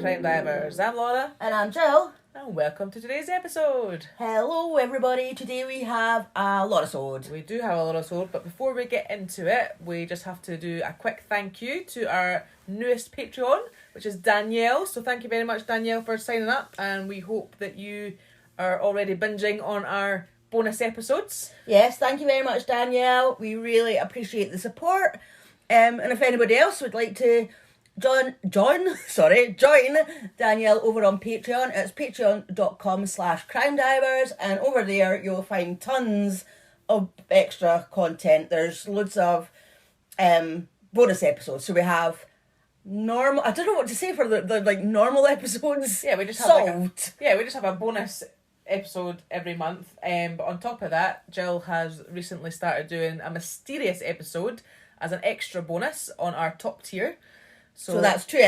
Crime Divers. I'm Laura. And I'm Jill. And welcome to today's episode. Hello everybody. Today we have a lot of sword. We do have a lot of sword, but before we get into it, we just have to do a quick thank you to our newest Patreon, which is Danielle. So thank you very much, Danielle, for signing up, and we hope that you are already binging on our bonus episodes. Yes, thank you very much, Danielle. We really appreciate the support. And if anybody else would like to join Danielle over on Patreon, it's patreon.com/CrimeDivers, and over there you'll find tons of extra content. There's loads of bonus episodes. So we have normal, I don't know what to say for the like normal episodes. Yeah, we just have solved. we just have a bonus episode every month. But on top of that, Jill has recently started doing a mysterious episode as an extra bonus on our top tier. So that's two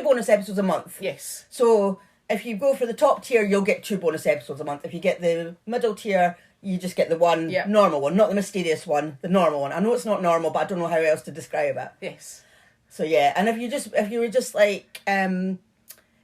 bonus episodes a month. Yes. So if you go for the top tier, you'll get 2 bonus episodes a month. If you get the middle tier, you just get the one normal one, not the mysterious one, the normal one. I know it's not normal, but I don't know how else to describe it. Yes. So yeah, and if you were just like early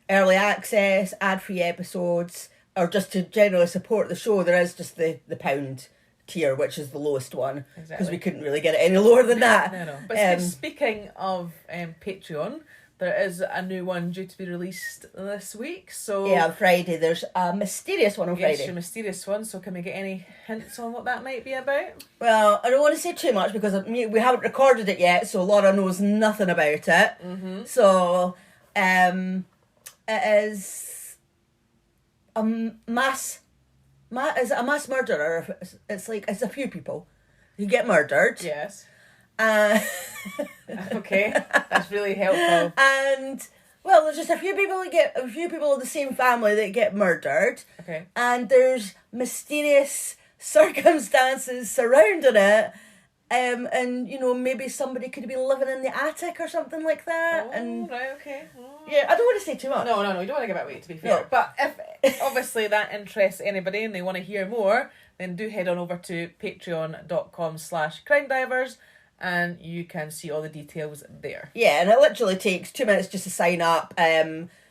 access, ad-free episodes, or just to generally support the show, there is just the pound tier, which is the lowest one, because we couldn't really get it any lower than that. No. But speaking of Patreon, there is a new one due to be released this week. So yeah, on Friday there's a mysterious one on Friday. Yes, your mysterious one. So can we get any hints on what that might be about? Well, I don't want to say too much because we haven't recorded it yet, so Laura knows nothing about it. Mm-hmm. So it is a mass murder, or it's like it's a few people who get murdered. Yes. Okay, that's really helpful. And well, there's just a few people of the same family that get murdered. Okay. And there's mysterious circumstances surrounding it. And you know, maybe somebody could be living in the attic or something like that. Right, okay. Yeah, I don't want to say too much. No, you don't want to give it away, to be fair. No. But if obviously that interests anybody and they want to hear more, then do head on over to patreon.com/CrimeDivers and you can see all the details there. Yeah, and it literally takes 2 minutes just to sign up.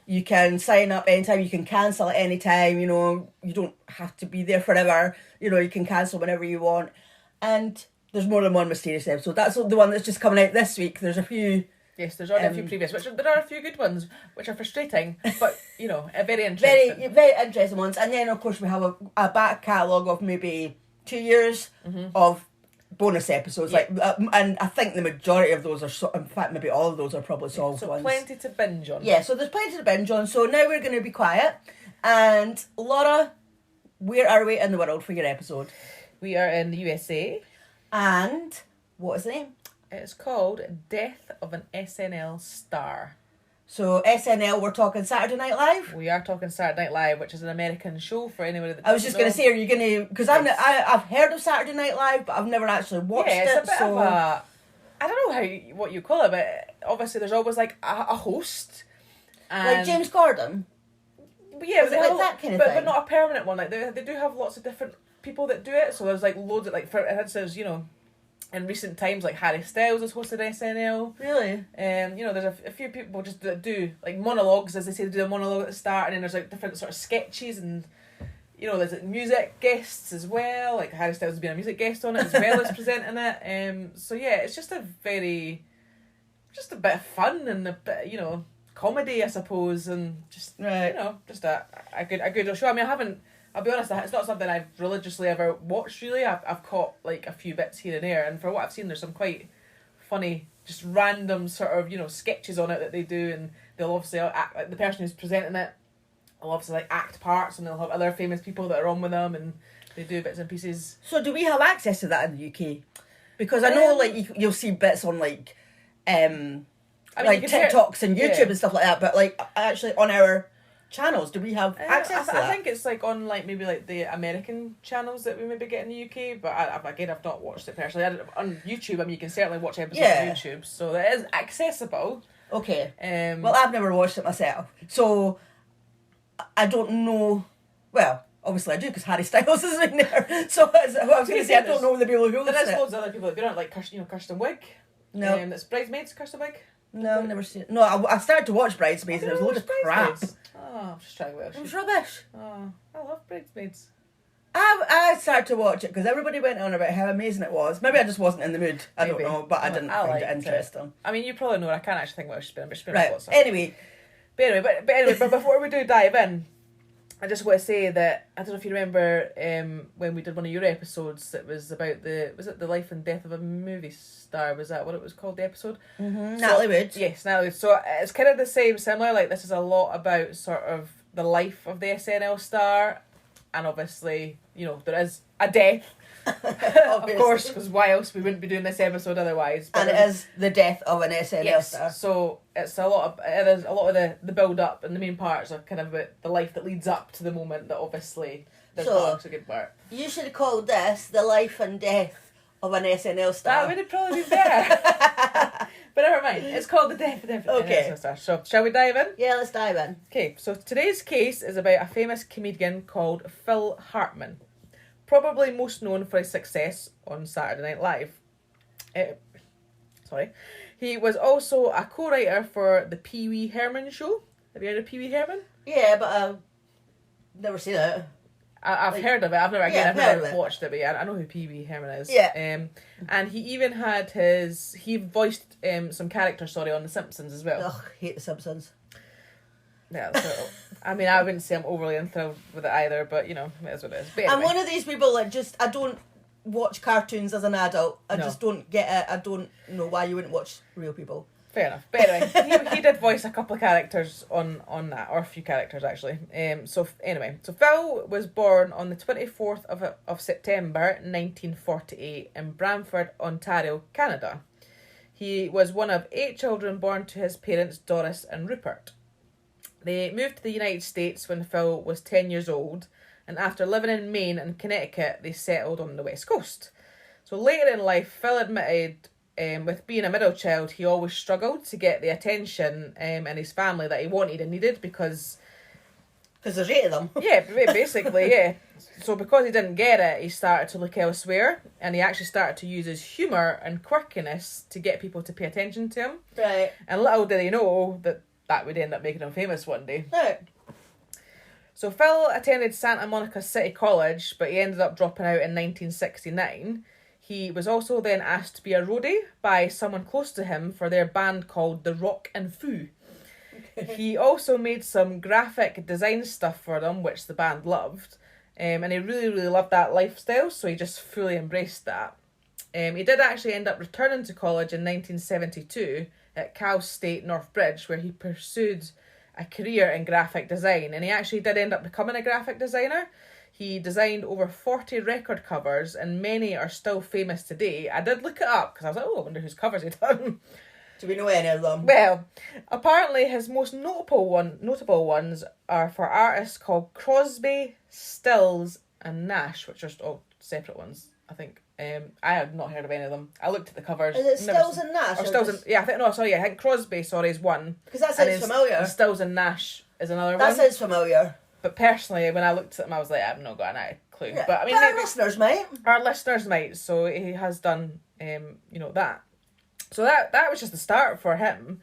You can sign up anytime, you can cancel at any time, you know, you don't have to be there forever. You know, you can cancel whenever you want. And there's more than one mysterious episode. That's the one that's just coming out this week. There's a few. Yes, there's already a few previous, there are a few good ones, which are frustrating, but, you know, very interesting. Very, very interesting ones. And then, of course, we have a back catalogue of maybe 2 years of bonus episodes. Yeah. And I think the majority of those are, in fact, maybe all of those are probably solved ones. So plenty to binge on. Yeah, so there's plenty to binge on. So now we're going to be quiet. And Laura, where are we in the world for your episode? We are in the USA. And what is the name? It's called Death of an SNL Star. So SNL, we're talking Saturday Night Live? We are talking Saturday Night Live, which is an American show for anybody that I was just going to say, are you going to... Because I've heard of Saturday Night Live, but I've never actually watched it. It's a bit of a... I don't know what you call it, but obviously there's always like a host. And like James Corden? Yeah, like that kind of thing? But not a permanent one. Like they do have lots of different people that do it, so there's like loads of, like, for instance, you know, in recent times, like Harry Styles has hosted SNL. Really? You know, there's a few people just that do like monologues, as they say, they do a monologue at the start, and then there's like different sort of sketches, and you know, there's like music guests as well. Like Harry Styles has been a music guest on it as well as presenting it. So yeah, it's just a bit of fun and a bit, you know, comedy, I suppose, and just you know, just a good show. I mean, I'll be honest, it's not something I've religiously ever watched, really. I've caught, like, a few bits here and there, and for what I've seen, there's some quite funny, just random sort of, you know, sketches on it that they do, and they'll obviously act, like, the person who's presenting it will obviously, like, act parts, and they'll have other famous people that are on with them, and they do bits and pieces. So do we have access to that in the UK? Because I know, like, you'll see bits on, like, like TikToks and YouTube and stuff like that, but, like, actually on our channels, do we have access to that? I think it's like on like maybe like the American channels that we maybe get in the UK, but I've not watched it personally. On YouTube, I mean, you can certainly watch episodes on YouTube, so it is accessible. Okay. Well, I've never watched it myself, so I don't know. Well, obviously I do because Harry Styles is in there. So I was going to say, I don't know the people who there is loads of other people that do it, like Kirsten Wiig. No. That's Bridesmaids, Kirsten Wig. No, never seen it. No, I started to watch Bridesmaids and there was a load of crap. Bridesmaids? Oh, I'm just trying to It was rubbish. Oh, I love Bridesmaids. I started to watch it because everybody went on about how amazing it was. Maybe I just wasn't in the mood. I don't Maybe. know, but I didn't find it liked interesting. I mean, you probably know. I can't actually think what it's been. Right. Anyway. But before we do dive in, I just want to say that I don't know if you remember when we did one of your episodes. It was about was it the life and death of a movie star? Was that what it was called? The episode. Mm-hmm. Natalie Wood. Yes, Natalie Wood. So it's kind of the same, similar. Like this is a lot about sort of the life of the SNL star. And obviously, there is a death, of course, because why else we wouldn't be doing this episode otherwise. But and it is the death of an SNL star. So it's a lot of the build up, and the main parts are kind of about the life that leads up to the moment that obviously there's a good part. You should have called this the life and death of an SNL star. That would have probably been better. But never mind. It's called the death of an SNL star. So shall we dive in? Yeah, let's dive in. Okay, so today's case is about a famous comedian called Phil Hartman, probably most known for his success on Saturday Night Live. He was also a co-writer for the Pee Wee Herman show. Have you heard of Pee Wee Herman? Yeah, but I've never seen it. I've heard of it. I've never watched it, but yeah, I know who Pee Wee Herman is. Yeah. And he even had he voiced some characters, on The Simpsons as well. Ugh, hate The Simpsons. Yeah, so, I mean, I wouldn't say I'm overly enthralled with it either, but, it is what it is. But anyway. I'm one of these people that I don't watch cartoons as an adult. I just don't get it. I don't know why you wouldn't watch real people. Fair enough. But anyway, he did voice a couple of characters on that, or a few characters actually. So Phil was born on the 24th of September 1948 in Brantford, Ontario, Canada. He was one of 8 children born to his parents Doris and Rupert. They moved to the United States when Phil was 10 years old, and after living in Maine and Connecticut, they settled on the West Coast. So later in life, Phil admitted with being a middle child, he always struggled to get the attention in his family that he wanted and needed because there's 8 of them. Yeah, basically, yeah. So because he didn't get it, he started to look elsewhere, and he actually started to use his humour and quirkiness to get people to pay attention to him. Right. And little did he know that would end up making him famous one day. Right. So Phil attended Santa Monica City College, but he ended up dropping out in 1969. He was also then asked to be a roadie by someone close to him for their band called The Rock and Foo. Okay. He also made some graphic design stuff for them, which the band loved. And he really, really loved that lifestyle, so he just fully embraced that. He did actually end up returning to college in 1972 at Cal State Northbridge, where he pursued a career in graphic design. And he actually did end up becoming a graphic designer. He designed over 40 record covers, and many are still famous today. I did look it up, because I was like, I wonder whose covers he'd done. Do we know any of them? Well, apparently his most notable ones are for artists called Crosby, Stills and Nash, which are all separate ones, I think. I had not heard of any of them. I looked at the covers. Is it Stills and Nash? Or Stills and, yeah, I think Crosby, is one. Because that sounds familiar. And Stills and Nash is another one. That sounds familiar. But personally, when I looked at them, I was like, I've not got a clue. Yeah. But I mean, our listeners might. Our listeners might. So he has done, that. So that was just the start for him.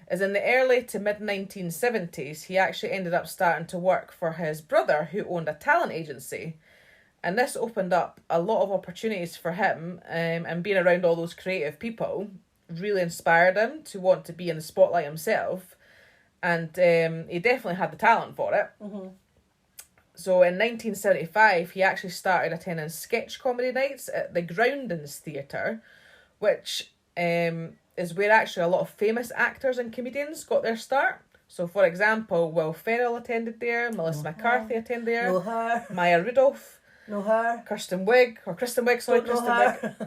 As in the early to mid 1970s, he actually ended up starting to work for his brother, who owned a talent agency. And this opened up a lot of opportunities for him, and being around all those creative people really inspired him to want to be in the spotlight himself. And he definitely had the talent for it. Mm-hmm. So in 1975, he actually started attending sketch comedy nights at the Groundings Theatre, which is where actually a lot of famous actors and comedians got their start. So, for example, Will Ferrell attended there, Melissa McCarthy attended there, know her. Maya Rudolph, know her. Kristen Wiig,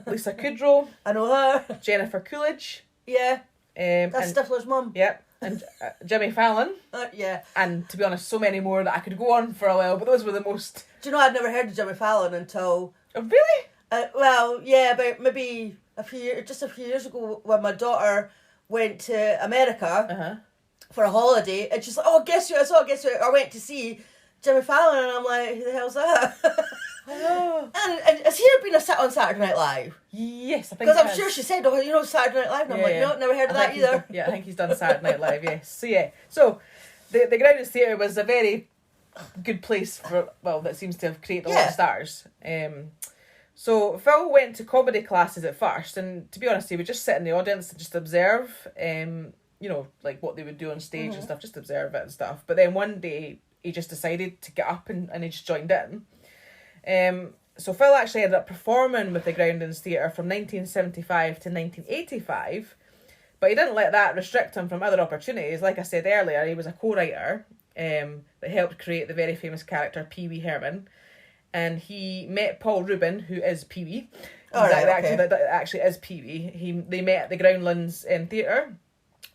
Lisa Kudrow, I know her. Jennifer Coolidge. Yeah. That's Stifler's mum. Yep. And Jimmy Fallon. Yeah. And to be honest, so many more that I could go on for a while, but those were the most... Do you know, I'd never heard of Jimmy Fallon until... Oh, really? Well, yeah, about maybe a few years ago when my daughter went to America for a holiday, and she's like, oh, guess who I saw? I went to see Jimmy Fallon, and I'm like, who the hell's that? Oh. And has he ever been on Saturday Night Live? Yes, I think. Because I'm sure she said, oh, you know Saturday Night Live, and I'm like, no, never heard of that either. I think he's done Saturday Night Live. Yes, so the Groundlings Theatre was a very good place for, well, that seems to have created a lot of stars. So Phil went to comedy classes at first, and to be honest, he would just sit in the audience and just observe, you know, like what they would do on stage and stuff, just observe it and stuff. But then one day he just decided to get up and he just joined in. So Phil actually ended up performing with the Groundlings Theatre from 1975 to 1985, but he didn't let that restrict him from other opportunities. Like I said earlier, he was a co-writer that helped create the very famous character Pee Wee Herman, and he met Paul Rubin, who is Pee Wee. That actually is Pee Wee. They met at the Groundlings Theatre.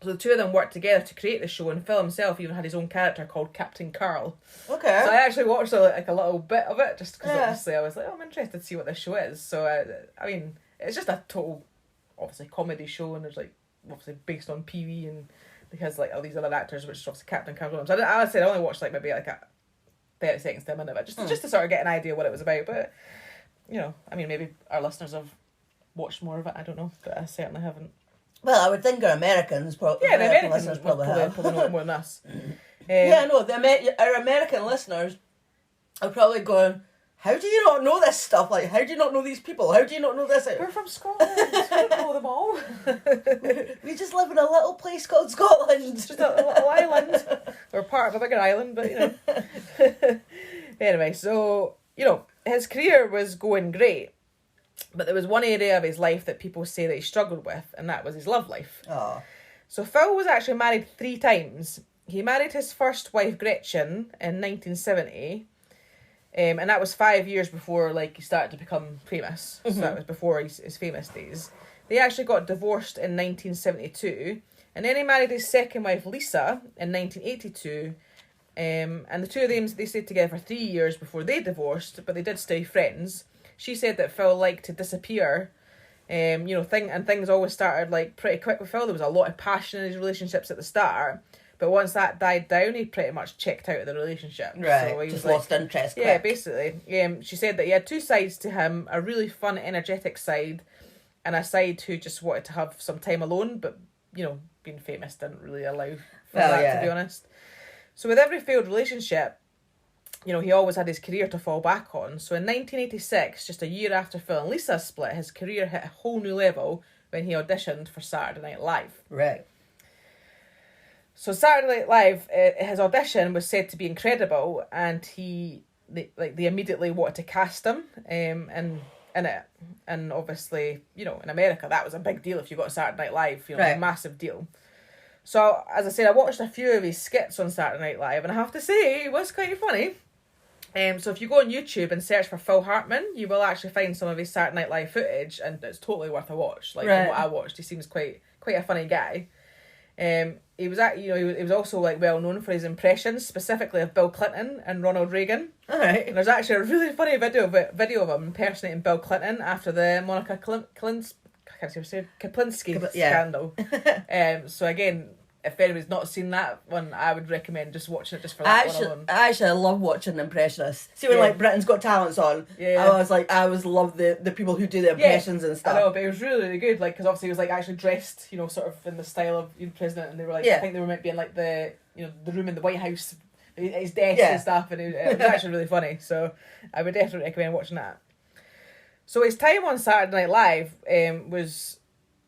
So the two of them worked together to create the show, and Phil himself even had his own character called Captain Carl. Okay. So I actually watched a little bit of it, just because obviously I was like, I'm interested to see what this show is. So, I mean, it's just a total, obviously, comedy show, and there's like, obviously based on Pee Wee, and because like all these other actors, which is obviously Captain Carl. So I only watched like maybe like a 30 seconds to a minute of it, just to sort of get an idea what it was about. But, you know, I mean, maybe our listeners have watched more of it, I don't know, but I certainly haven't. Well, I would think our Americans probably. Yeah, the American listeners probably know it more than us. Our American listeners are probably going, how do you not know this stuff? Like, how do you not know these people? How do you not know this? We're from Scotland. We don't know them all. We just live in a little place called Scotland. Just a little island. We're part of a bigger island, but, you know. Anyway, so, you know, his career was going great. But there was one area of his life that people say that he struggled with, and that was his love life. Oh. So Phil was actually married 3 times. He married his first wife, Gretchen, in 1970, and that was 5 years before, like, he started to become famous. So that was before his famous days. They actually got divorced in 1972, and then he married his second wife, Lisa, in 1982, and the two of them, they stayed together for 3 years before they divorced, but they did stay friends. She said that Phil liked to disappear, you know, things always started like pretty quick with Phil. There was a lot of passion in his relationships at the start, but once that died down, he pretty much checked out of the relationship. Right, so he just lost interest. Yeah, basically. She said that he had 2 sides to him: a really fun, energetic side, and a side who just wanted to have some time alone. But you know, being famous didn't really allow for that, to be honest. So with every failed relationship, you know, he always had his career to fall back on. So in 1986, just a year after Phil and Lisa split, his career hit a whole new level when he auditioned for Saturday Night Live. Right. So Saturday Night Live, his audition was said to be incredible, and they immediately wanted to cast him in it. And obviously, you know, in America, that was a big deal if you got Saturday Night Live, you know, a massive deal. So, as I said, I watched a few of his skits on Saturday Night Live, and I have to say, it was quite funny. So if you go on YouTube and search for Phil Hartman, you will actually find some of his Saturday Night Live footage, and it's totally worth a watch. Like, from what I watched, he seems quite a funny guy. He was he was also like well known for his impressions, specifically of Bill Clinton and Ronald Reagan. All right. And there's actually a really funny video of him impersonating Bill Clinton after the Monica Kaplinski scandal. So again, if anyone's not seen that one, I would recommend just watching it just for that one alone. I love watching impressionists. See when like Britain's Got Talent's on, I always love the people who do the impressions and stuff. I know, but it was really, really good. Like, because obviously he was like actually dressed, you know, sort of in the style of the president, and they were like, I think they were meant to be in like the room in the White House, his desk and stuff, and it was actually really funny. So I would definitely recommend watching that. So his time on Saturday Night Live was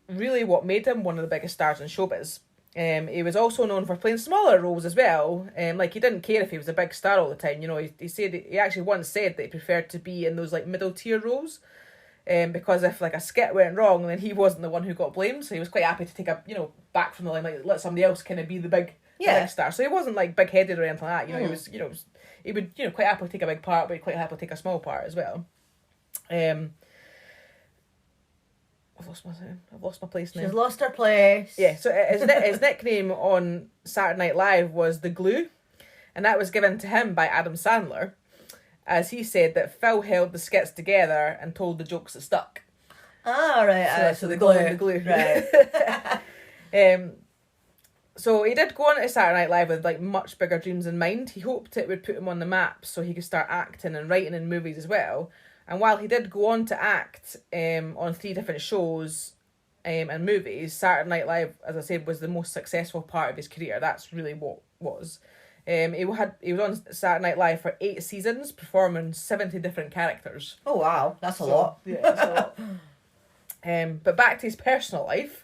really what made him one of the biggest stars in showbiz. He was also known for playing smaller roles as well. Like, he didn't care if he was a big star all the time. You know, he actually once said that he preferred to be in those like middle tier roles, because if like a skit went wrong, then he wasn't the one who got blamed. So he was quite happy to take back from the line, like let somebody else kind of be the big star. So he wasn't like big headed or anything like that. You know, he would quite happily take a big part, but he'd quite happily take a small part as well. I've lost my place now. She's lost her place. Yeah, so his nickname on Saturday Night Live was The Glue, and that was given to him by Adam Sandler, as he said that Phil held the skits together and told the jokes that stuck. Ah, right. So the glue. Right. So he did go on to Saturday Night Live with like much bigger dreams in mind. He hoped it would put him on the map so he could start acting and writing in movies as well. And while he did go on to act on 3 different shows and movies, Saturday Night Live, as I said, was the most successful part of his career. That's really what was. He was on Saturday Night Live for 8 seasons, performing 70 different characters. Oh wow, that's a lot. Yeah, that's a lot. But back to his personal life.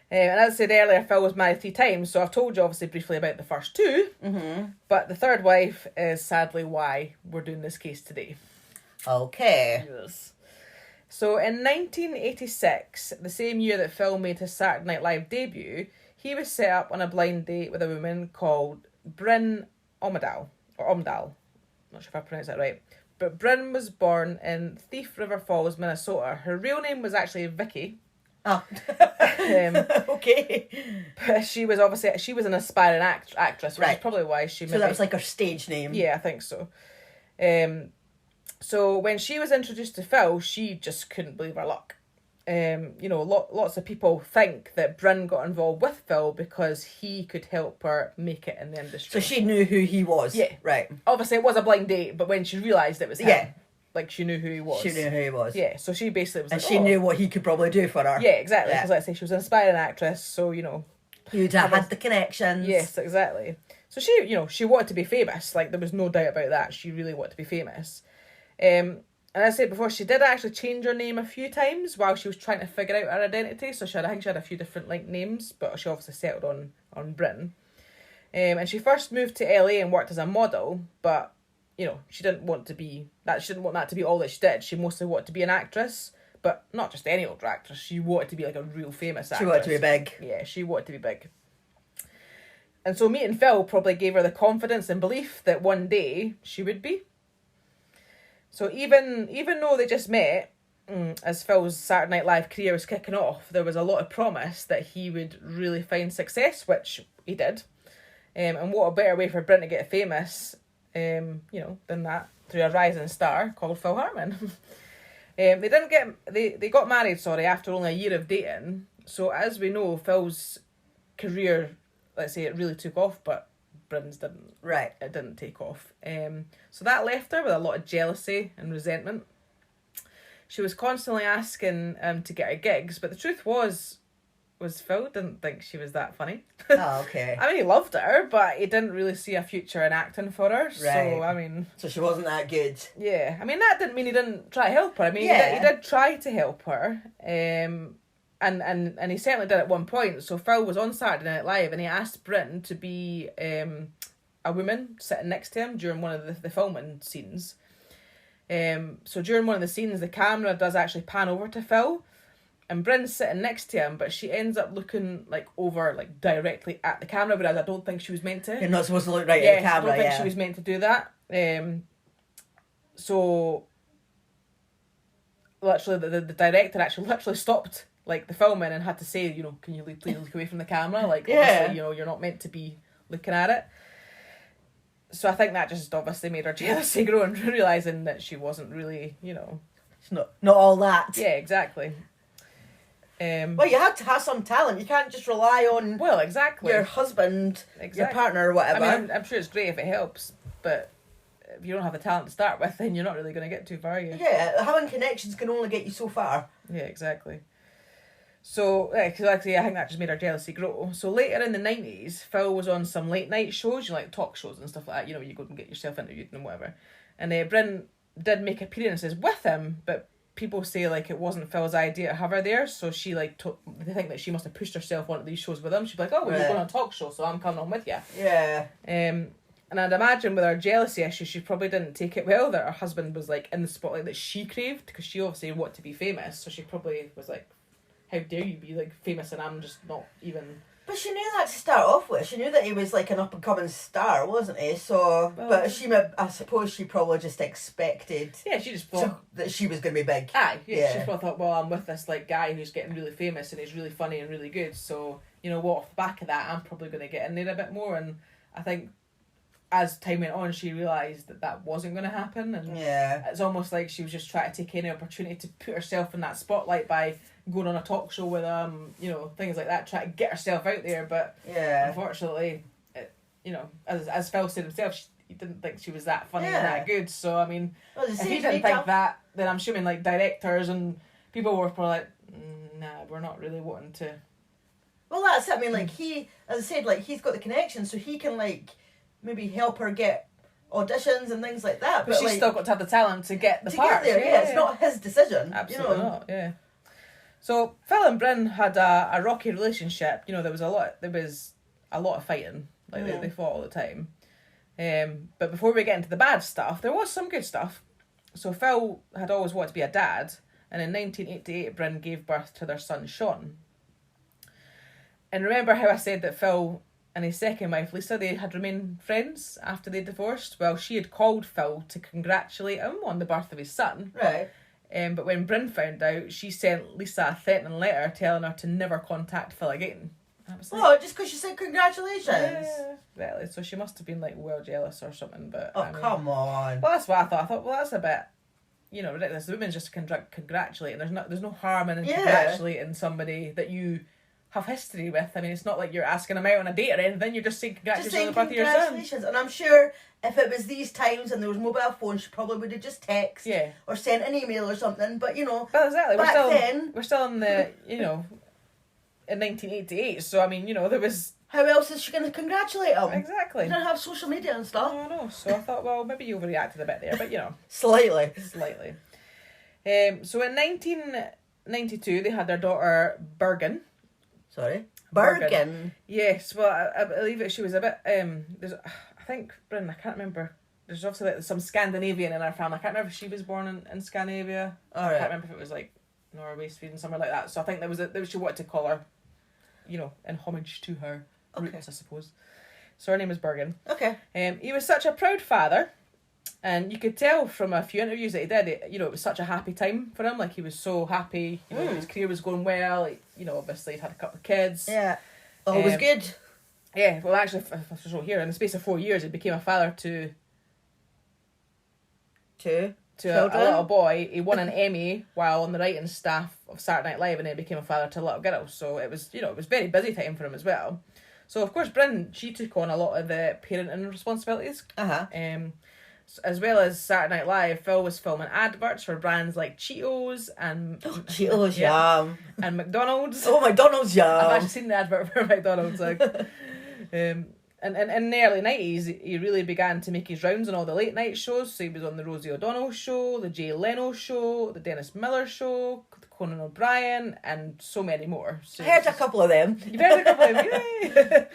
And as I said earlier, Phil was married 3 times, so I've told you obviously briefly about the first 2. Mm-hmm. But the third wife is sadly why we're doing this case today. Okay. Yes. So in 1986, the same year that Phil made his Saturday Night Live debut, he was set up on a blind date with a woman called Bryn Omdal. Not sure if I pronounced that right. But Bryn was born in Thief River Falls, Minnesota. Her real name was actually Vicky. Oh. Okay. But she was an aspiring actress, which right. is probably why she. So that was like her stage name. Yeah, I think so. So when she was introduced to Phil, she just couldn't believe her luck. Lots of people think that Bryn got involved with Phil because he could help her make it in the industry. So she knew who he was. Yeah. Right. Obviously, it was a blind date, but when she realised it was him, like she knew who he was. She knew who he was. Yeah, so she basically was and like, she knew what he could probably do for her. Yeah, exactly. Because like I say, she was an aspiring actress, so, You'd have had the connections. Yes, exactly. So she wanted to be famous. Like, there was no doubt about that. She really wanted to be famous. And as I said before, she did actually change her name a few times while she was trying to figure out her identity. So I think she had a few different names, but she obviously settled on Bryn. And she first moved to LA and worked as a model, but she didn't want to be that. She didn't want that to be all that she did. She mostly wanted to be an actress, but not just any old actress. She wanted to be like a real famous actress. She wanted to be big. Yeah, she wanted to be big. And so meeting Phil probably gave her the confidence and belief that one day she would be. So even though they just met, as Phil's Saturday Night Live career was kicking off, there was a lot of promise that he would really find success, which he did. And what a better way for Bryn to get famous, than that, through a rising star called Phil Hartman. They got married, after only a year of dating. So as we know, Phil's career, let's say, it really took off, but Bryn's didn't. Right. It didn't take off. So that left her with a lot of jealousy and resentment. She was constantly asking to get her gigs, but the truth was Phil didn't think she was that funny. Oh, okay. I mean, he loved her, but he didn't really see a future in acting for her. Right. So, I mean... So she wasn't that good. Yeah. I mean, that didn't mean he didn't try to help her. I mean, he did try to help her. And he certainly did at one point. So Phil was on Saturday Night Live and he asked Bryn to be a woman sitting next to him during one of the filming scenes. So during one of the scenes, the camera does actually pan over to Phil. And Bryn's sitting next to him, but she ends up looking over directly at the camera, whereas I don't think she was meant to. You're not supposed to look right at the camera. I don't think she was meant to do that. So literally, the director actually literally stopped the filming and had to say, can you please look away from the camera? Obviously, you're not meant to be looking at it. So I think that just obviously made her jealousy grow and realising that she wasn't really, It's not all that. Yeah, exactly. Well, you have to have some talent. You can't just rely on your husband, your partner or whatever. I mean, I'm sure it's great if it helps, but if you don't have the talent to start with, then you're not really going to get too far, are you? Yeah, having connections can only get you so far. Yeah, exactly. So, because actually I think that just made her jealousy grow. So later in the 90s, Phil was on some late night shows, talk shows and stuff like that, you go and get yourself interviewed and whatever. And Bryn did make appearances with him, but people say it wasn't Phil's idea to have her there, so she they think that she must have pushed herself onto these shows with him. She'd be like, oh, well, you're going on a talk show, so I'm coming on with you. Yeah. And I'd imagine with her jealousy issue, she probably didn't take it well that her husband was in the spotlight that she craved, because she obviously wanted to be famous, so she probably was like, how dare you be famous and I'm just not even. But she knew that to start off with. She knew that he was an up and coming star, wasn't he? So, but I suppose she probably just expected. Yeah, she just thought that she was going to be big. Aye, yeah. She probably thought, well, I'm with this guy who's getting really famous and he's really funny and really good. So off the back of that, I'm probably going to get in there a bit more. And I think as time went on, she realised that wasn't going to happen, and it's almost like she was just trying to take any opportunity to put herself in that spotlight by going on a talk show with things like that, try to get herself out there. But unfortunately, as Phil said himself, he didn't think she was that funny and that good. So I mean, if he didn't think that, then I'm assuming like directors and people were probably like, nah, we're not really wanting to. Well, that's it. I mean, like he, as I said, like he's got the connection, so he can like maybe help her get auditions and things like that. But she's like, still got to have the talent to get the parts. Get there, it's not his decision. Absolutely not. Yeah. So Phil and Bryn had a rocky relationship. There was a lot of fighting. Like they fought all the time. But before we get into the bad stuff, there was some good stuff. So Phil had always wanted to be a dad, and in 1988, Bryn gave birth to their son Sean. And remember how I said that Phil and his second wife, Lisa, they had remained friends after they divorced? Well, she had called Phil to congratulate him on the birth of his son. Right. But when Bryn found out, she sent Lisa a threatening letter telling her to never contact Phil again. I was like, just because she said congratulations? Yeah, really. So she must have been like well jealous or something. But come on. Well, that's what I thought. I thought, well, that's a bit, ridiculous. The woman's just congratulating. There's no harm in congratulating somebody that you have history with. I mean, it's not like you're asking them out on a date or anything. You're just saying congratulations on the birth of your son. And I'm sure if it was these times and there was mobile phones, she probably would have just texted or sent an email or something. But well, exactly. We're still in the in 1988. So I mean, there was. How else is she going to congratulate him? Exactly. You don't have social media and stuff. I know. So I thought, well, maybe you overreacted a bit there, but Slightly. So in 1992, they had their daughter Bergen. Sorry? Bergen? Yes, well, I believe she was a bit, I think, Bryn, I can't remember. There's obviously some Scandinavian in our family. I can't remember if she was born in Scandinavia. I can't remember if it was like Norway, Sweden, somewhere like that. So I think there was she wanted to call her, in homage to her roots, I suppose. So her name was Bergen. Okay. He was such a proud father. And you could tell from a few interviews that he did, it was such a happy time for him. Like, he was so happy. His career was going well. Like, obviously he'd had a couple of kids. Yeah. Always good. Yeah, well, actually, if I show here, in the space of 4 years, he became a father to a little boy. He won an Emmy while on the writing staff of Saturday Night Live, and then became a father to a little girl. So it was, it was very busy time for him as well. So, of course, Bryn, she took on a lot of the parenting responsibilities. As well as Saturday Night Live, Phil was filming adverts for brands like Cheetos and Cheetos, yum, and McDonald's. Oh, McDonald's, yum! I've actually seen the advert for McDonald's. Like, and in the early 90s, he really began to make his rounds on all the late night shows. So he was on the Rosie O'Donnell Show, the Jay Leno Show, the Dennis Miller Show, Conan O'Brien, and so many more. So I heard a couple of them. You've heard a couple of them, yay!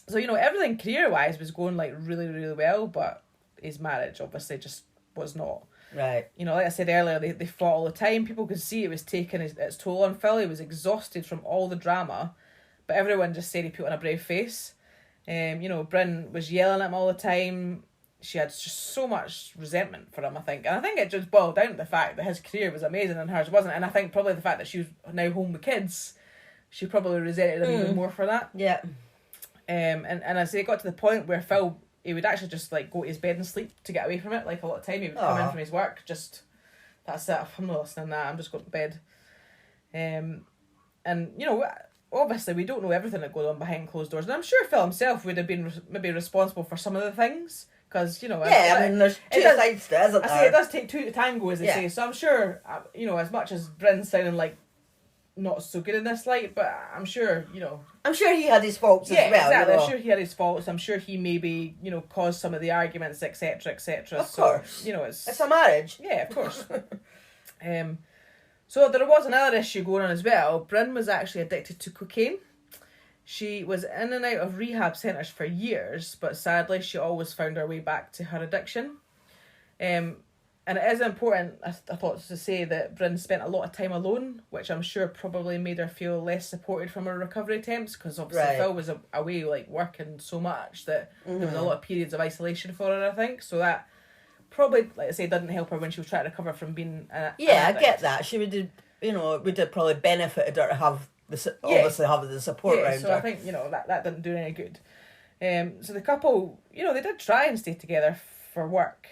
So everything career wise was going like really, really well, but his marriage obviously just was not. Right. Like I said earlier, they fought all the time. People could see it was taking its toll on Phil. He was exhausted from all the drama, but everyone just said he put on a brave face. Bryn was yelling at him all the time. She had just so much resentment for him, I think. And I think it just boiled down to the fact that his career was amazing and hers wasn't. And I think probably the fact that she was now home with kids, she probably resented him even more for that. Yeah. And as they got to the point where Phil, he would actually just like go to his bed and sleep to get away from it. Like a lot of time he would come in from his work, just, that's it, I'm not listening to that, I'm just going to bed. And obviously we don't know everything that goes on behind closed doors, and I'm sure Phil himself would have been maybe responsible for some of the things, because there's two sides to it, isn't there? I say it does take two to tango, as they say. So I'm sure as much as Bryn's sounding like not so good in this light, but I'm sure I'm sure he had his faults as well. Exactly. I'm sure he had his faults. I'm sure he maybe caused some of the arguments, etc., etc. Of course, it's a marriage. Yeah, of course. So there was another issue going on as well. Bryn was actually addicted to cocaine. She was in and out of rehab centres for years, but sadly she always found her way back to her addiction. And it is important, I thought, to say that Bryn spent a lot of time alone, which I'm sure probably made her feel less supported from her recovery attempts, because obviously Phil was away working so much that there was a lot of periods of isolation for her, I think. So that probably, like I say, didn't help her when she was trying to recover from being an addict. I get that. She would have, it would have probably benefited her to have the support around her. So I think, that didn't do any good. So the couple, they did try and stay together for work.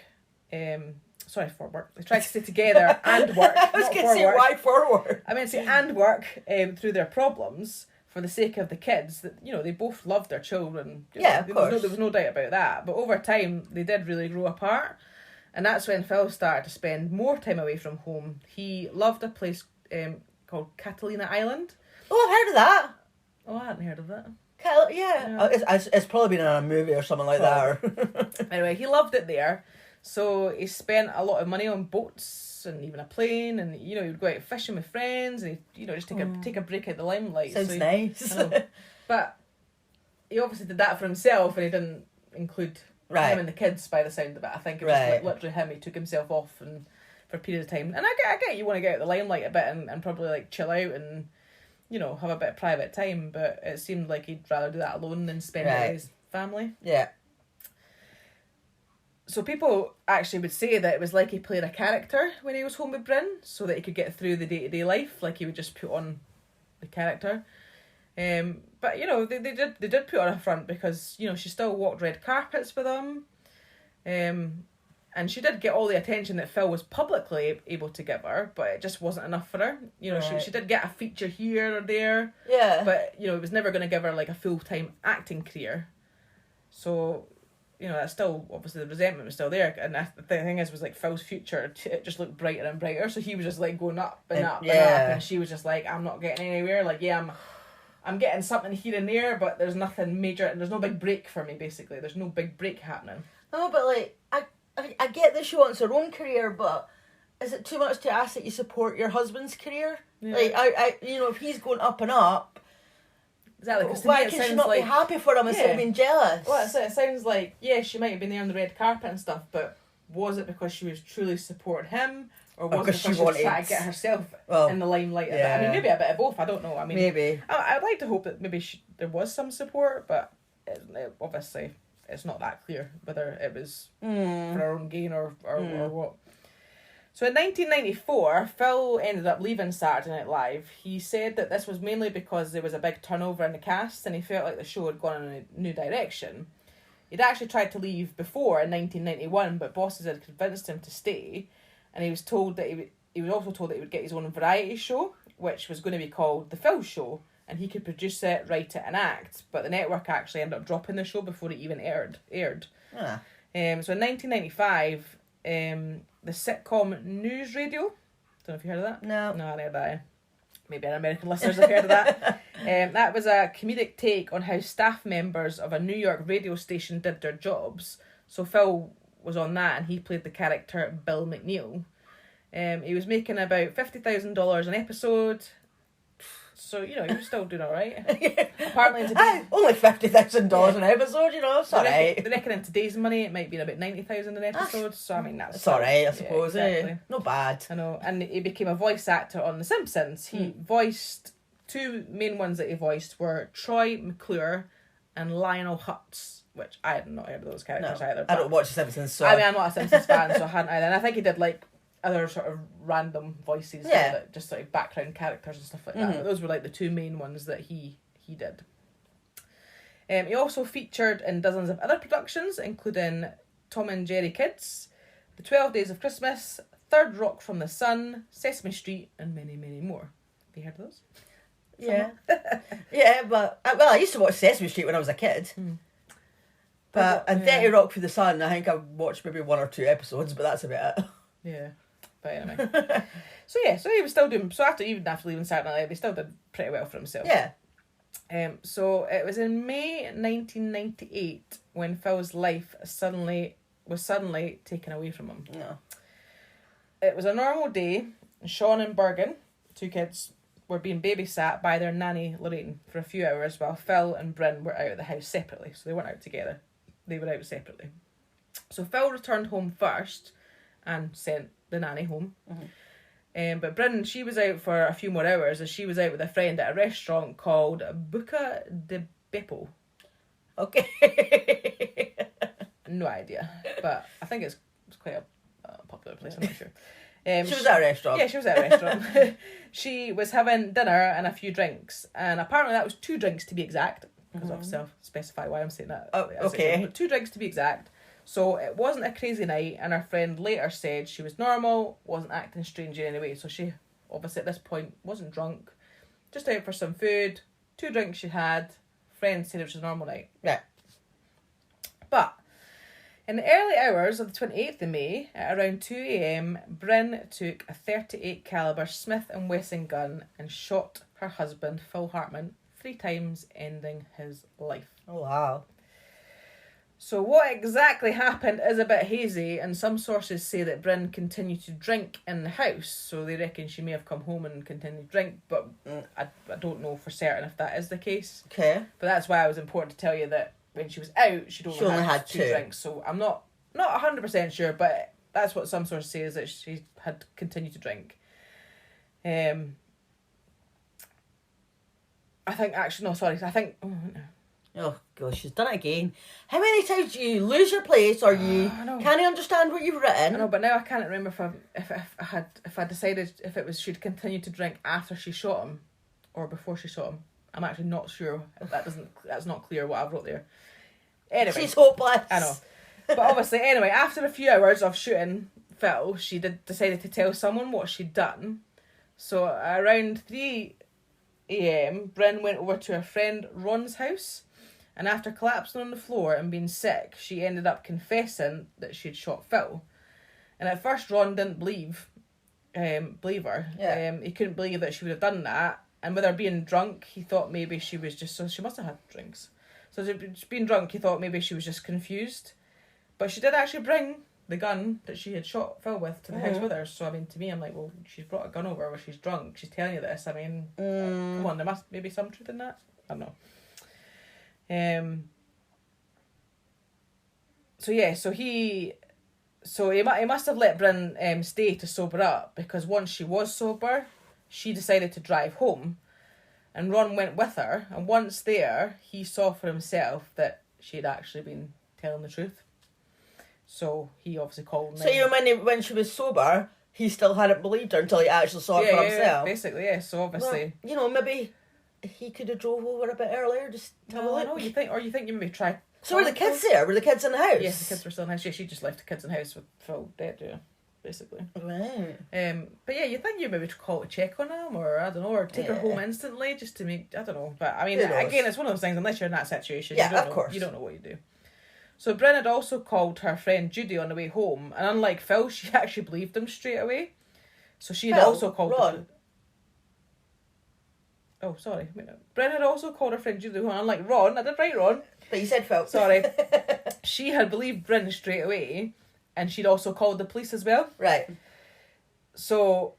For work. They tried to stay together and work. I was going to say, why for work? I meant to say and work through their problems for the sake of the kids. That they both loved their children. Of course. There was no doubt about that. But over time, they did really grow apart. And that's when Phil started to spend more time away from home. He loved a place called Catalina Island. Oh, I've heard of that. Oh, I hadn't heard of that. Yeah. It's probably been in a movie or something like that. Anyway, he loved it there. So he spent a lot of money on boats and even a plane, and he would go out fishing with friends, and he just take a break out the limelight. Sounds nice. But he obviously did that for himself, and he didn't include him and the kids by the sound of it. I think it was just literally him. He took himself off and for a period of time. And I get you want to get out the limelight a bit and probably like chill out and have a bit of private time, but it seemed like he'd rather do that alone than spend it with his family. Yeah. So people actually would say that it was like he played a character when he was home with Bryn, so that he could get through the day-to-day life, like he would just put on the character. But they did put on a front because she still walked red carpets with him, and she did get all the attention that Phil was publicly able to give her, but it just wasn't enough for her. She did get a feature here or there, but it was never going to give her like a full-time acting career. So that's still, obviously the resentment was still there, and the thing was like Phil's future, it just looked brighter and brighter, so he was just like going up and up and up, and she was just like, I'm not getting anywhere, like I'm getting something here and there, but there's nothing major, and there's no big break for me, basically. There's no big break happening. No, but like, I get that she wants her own career, but is it too much to ask that you support your husband's career? Yeah. Like, if he's going up and up, exactly. Why can she not be happy for him instead of being jealous? Well, it sounds like, she might have been there on the red carpet and stuff, but was it because she was truly supporting him, or was it because she was trying to get herself in the limelight? Yeah. I mean, maybe a bit of both. I don't know. I mean, maybe. I'd like to hope that maybe there was some support, but obviously it's not that clear whether it was for her own gain or what. So in 1994, Phil ended up leaving Saturday Night Live. He said that this was mainly because there was a big turnover in the cast and he felt like the show had gone in a new direction. He'd actually tried to leave before in 1991, but bosses had convinced him to stay, and he was told that he was also told that he would get his own variety show, which was going to be called The Phil Show, and he could produce it, write it and act, but the network actually ended up dropping the show before it even aired. So in 1995, the sitcom News Radio, don't know if you heard of that? No, I never heard that. Maybe our American listeners have heard of that. That was a comedic take on how staff members of a New York radio station did their jobs. So Phil was on that, and he played the character Bill McNeil. He was making about $50,000 an episode. So, he was still doing alright. Apparently in today's... only $50,000 an episode, it's alright. They reckon in today's money it might be about $90,000 an episode, so I mean that's... It's alright, I suppose, exactly. Not bad. I know, and he became a voice actor on The Simpsons. He voiced... Two main ones that he voiced were Troy McClure and Lionel Hutz, which I had not heard of those characters either. I don't watch The Simpsons, so... I mean, I'm not a Simpsons fan, so I hadn't either. And I think he did, like, other sort of random voices, that just sort of background characters and stuff like that. But those were like the two main ones that he did. He also featured in dozens of other productions, including Tom and Jerry Kids, The 12 Days of Christmas, Third Rock from the Sun, Sesame Street, and many, many more. Have you heard of those? Yeah. Yeah, but I used to watch Sesame Street when I was a kid. But 30 Rock for the Sun, I think I watched maybe one or two episodes, but that's about it. Yeah. But anyway. So he was still doing... So even after leaving Saturday Night Live, he still did pretty well for himself. Yeah. So it was in May 1998 when Phil's life was suddenly taken away from him. No. It was a normal day. Sean and Bergen, two kids, were being babysat by their nanny Lorraine for a few hours while Phil and Bryn were out of the house separately. So they weren't out together. They were out separately. So Phil returned home first and sent the nanny home. But Bryn, she was out for a few more hours as she was out with a friend at a restaurant called Buca de Beppo. Okay. No idea. But I think it's quite a popular place, I'm not sure. She was at a restaurant. Yeah, she was at a restaurant. She was having dinner and a few drinks. And apparently that was 2 drinks to be exact. because I've self-specified why I'm saying that. Oh, okay. 2 drinks to be exact. So it wasn't a crazy night, and her friend later said she was normal, wasn't acting strange in any way. So she obviously at this point wasn't drunk, just out for some food. 2 drinks she had. Friend said it was a normal night. Yeah. But in the early hours of the 28th of May, at around 2 a.m, Bryn took a .38 caliber Smith & Wesson gun and shot her husband, Phil Hartman, 3 times, ending his life. Oh, wow. So what exactly happened is a bit hazy, and some sources say that Bryn continued to drink in the house, so they reckon she may have come home and continued to drink, but I don't know for certain if that is the case. Okay. But that's why it was important to tell you that when she was out, she only had 2 drinks. So I'm not 100% sure, but that's what some sources say, is that she had continued to drink. I think Oh, gosh, she's done it again. How many times do you lose your place, or you can't understand what you've written? I know, but now I can't remember if I decided if it was she'd continued to drink after she shot him or before she shot him. I'm actually not sure. That's not clear what I wrote there. Anyway, she's hopeless. I know, but obviously, anyway, after a few hours of shooting Phil, she decided to tell someone what she'd done. So around 3 a.m, Bryn went over to her friend Ron's house. And after collapsing on the floor and being sick, she ended up confessing that she'd shot Phil. And at first, Ron didn't believe her. Yeah. He couldn't believe that she would have done that. And with her being drunk, he thought maybe she was just... So she must have had drinks. So being drunk, he thought maybe she was just confused. But she did actually bring the gun that she had shot Phil with to the house with her. So, I mean, to me, I'm like, well, she's brought a gun over where she's drunk. She's telling you this. I mean, come on, there must maybe some truth in that. I don't know. He must have let Bryn stay to sober up, because once she was sober, she decided to drive home, and Ron went with her, and once there, he saw for himself that she'd actually been telling the truth. So he obviously called. So when she was sober, he still hadn't believed her until he actually saw it for himself. Yeah, basically, yeah. So obviously, well, maybe he could have drove over a bit earlier, just to have a look. No, you think you maybe try. So were the kids there? Were the kids in the house? Yes, the kids were still in the house. Yeah, she just left the kids in the house with Phil dead, yeah, basically. Right. But yeah, you think you maybe call to check on him, or I don't know, or take her home instantly just to make, I don't know. But I mean, again, it's one of those things, unless you're in that situation, you don't know what you do. So Bryn had also called her friend Judy on the way home, and unlike Phil, she actually believed him straight away. So she had also called Ron. Oh, sorry. Bryn had also called her friend Judy, unlike Ron. I did write Ron. But you said Phil. Sorry. She had believed Bryn straight away, and she'd also called the police as well. Right. So,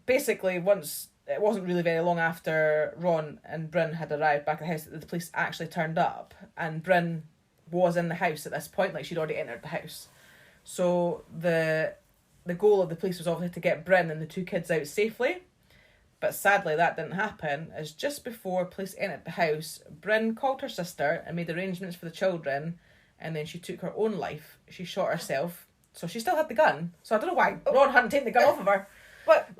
basically, once... It wasn't really very long after Ron and Bryn had arrived back at the house that the police actually turned up, and Bryn was in the house at this point, like she'd already entered the house. So, the goal of the police was obviously to get Bryn and the 2 kids out safely. But sadly, that didn't happen, as just before police entered the house, Bryn called her sister and made arrangements for the children, and then she took her own life. She shot herself. So she still had the gun. So I don't know why Ron hadn't taken the gun off of her. But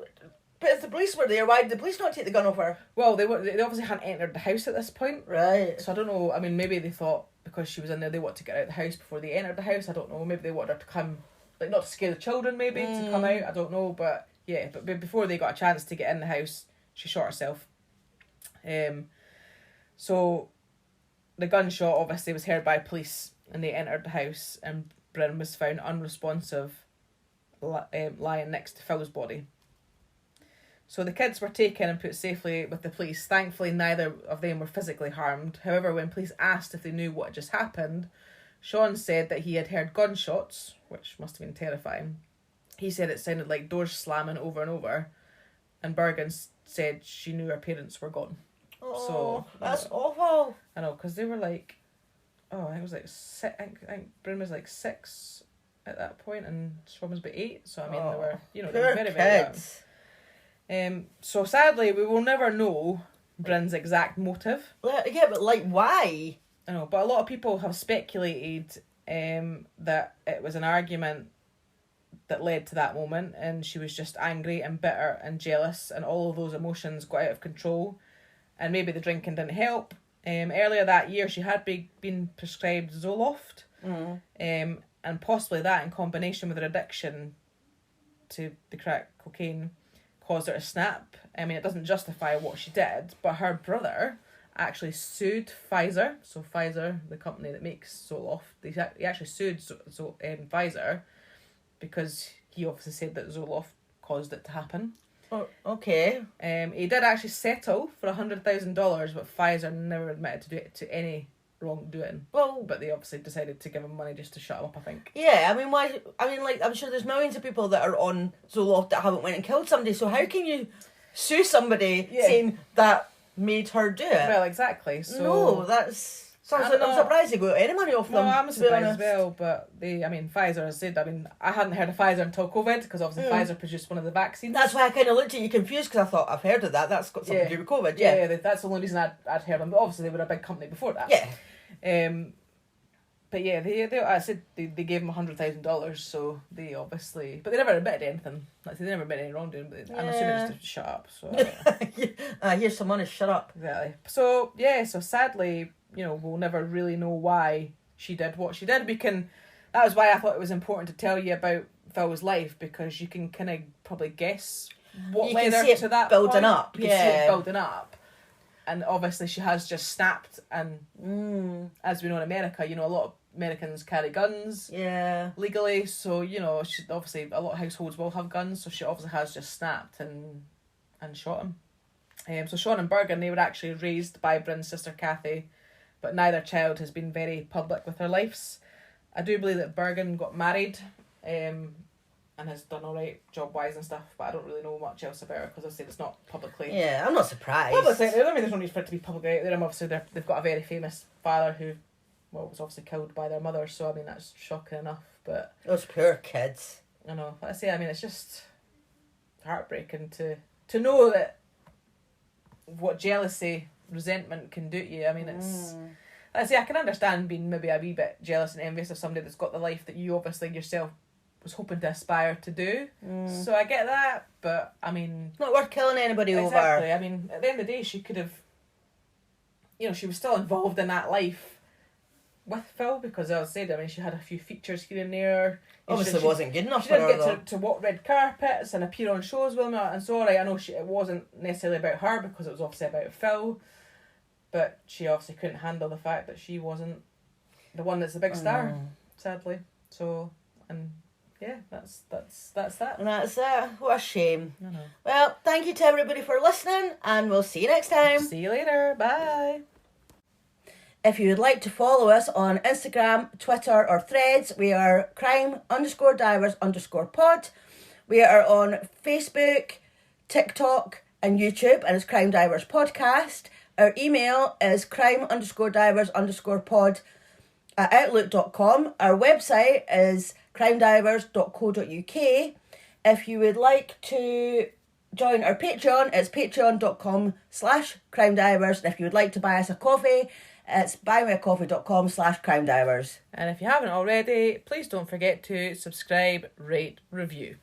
if the police were there, why did the police not take the gun off her? Well, they obviously hadn't entered the house at this point. Right. So I don't know. I mean, maybe they thought because she was in there, they wanted to get out of the house before they entered the house. I don't know. Maybe they wanted her to come, like, not to scare the children, maybe, to come out. I don't know. But yeah, but before they got a chance to get in the house, she shot herself. So the gunshot obviously was heard by police, and they entered the house, and Bryn was found unresponsive, lying next to Phil's body. So the kids were taken and put safely with the police. Thankfully, neither of them were physically harmed. However, when police asked if they knew what had just happened, Sean said that he had heard gunshots, which must have been terrifying. He said it sounded like doors slamming over and over, and Bergen said she knew her parents were gone. Oh, so that's awful. I know, because they were like, I think it was like six. I think Bryn was like 6 at that point, and Sean was about 8. So I mean, they were, they were very, very young. So sadly, we will never know Bryn's exact motive. Yeah, but like, why? I know, but a lot of people have speculated that it was an argument that led to that moment, and she was just angry and bitter and jealous, and all of those emotions got out of control, and maybe the drinking didn't help, Earlier that year, she had been prescribed Zoloft, and possibly that, in combination with her addiction to the crack cocaine, caused her to snap. I mean, it doesn't justify what she did, but her brother actually sued Pfizer. So Pfizer, the company that makes Zoloft, he actually sued Pfizer because he obviously said that Zoloft caused it to happen. Oh, okay. He did actually settle for $100,000, but Pfizer never admitted to any wrongdoing. Well, but they obviously decided to give him money just to shut him up, I think. Yeah, I mean, why? I mean, like, I'm sure there's millions of people that are on Zoloft that haven't went and killed somebody. So how can you sue somebody saying that made her do it? Well, exactly. So no, that's. I'm surprised they got any money off them. No, I'm surprised as well, but Pfizer has said, I hadn't heard of Pfizer until COVID, because obviously Pfizer produced one of the vaccines. That's why I kind of looked at you confused, because I thought, I've heard of that, that's got something to do with COVID. Yeah, that's the only reason I'd heard of them, but obviously they were a big company before that. Yeah. But yeah, I said they gave him $100,000, so they obviously, but they never admitted anything. Like, they never admitted any wrongdoing, but I'm assuming just to shut up. So here's some money, shut up. Exactly. So so sadly, we'll never really know why she did what she did. That was why I thought it was important to tell you about Phil's life, because you can kind of probably guess what led her to that building point. up. You can see it building up. And obviously she has just snapped, and as we know in America, a lot of Americans carry guns legally, so she obviously, a lot of households will have guns, so she obviously has just snapped and shot him. So Sean and Bergen, they were actually raised by Bryn's sister Kathy, but neither child has been very public with their lives. I do believe that Bergen got married and has done alright job-wise and stuff, but I don't really know much else about her, because I said it's not publicly... Yeah, I'm not surprised. Publicly, I mean, there's no need for it to be publicly out there, and obviously they've got a very famous father who, was obviously killed by their mother, so I mean, that's shocking enough, but... Those poor kids. I know, like I say, I mean, it's just heartbreaking to know that what jealousy, resentment can do to you. I mean, it's... Like I say, I can understand being maybe a wee bit jealous and envious of somebody that's got the life that you obviously yourself was hoping to aspire to do. So I get that, but I mean... Not worth killing anybody over. Exactly. I mean, at the end of the day, she could have... she was still involved in that life with Phil, because as I said, I mean, she had a few features here and there. Obviously wasn't good enough she for her, didn't get to walk red carpets and appear on shows with him, and so I know it wasn't necessarily about her, because it was obviously about Phil, but she obviously couldn't handle the fact that she wasn't the one that's the big star, sadly. So, and... yeah, that's that. And that's it. What a shame. I know. Well, thank you to everybody for listening, and we'll see you next time. See you later. Bye. If you would like to follow us on Instagram, Twitter or Threads, we are crime_divers_pod. We are on Facebook, TikTok and YouTube, and it's Crime Divers Podcast. Our email is crime_divers_pod@outlook.com. Our website is crimedivers.co.uk. If you would like to join our Patreon, it's patreon.com/crimedivers. And if you would like to buy us a coffee, it's buymeacoffee.com/crimedivers. And if you haven't already, please don't forget to subscribe, rate, review.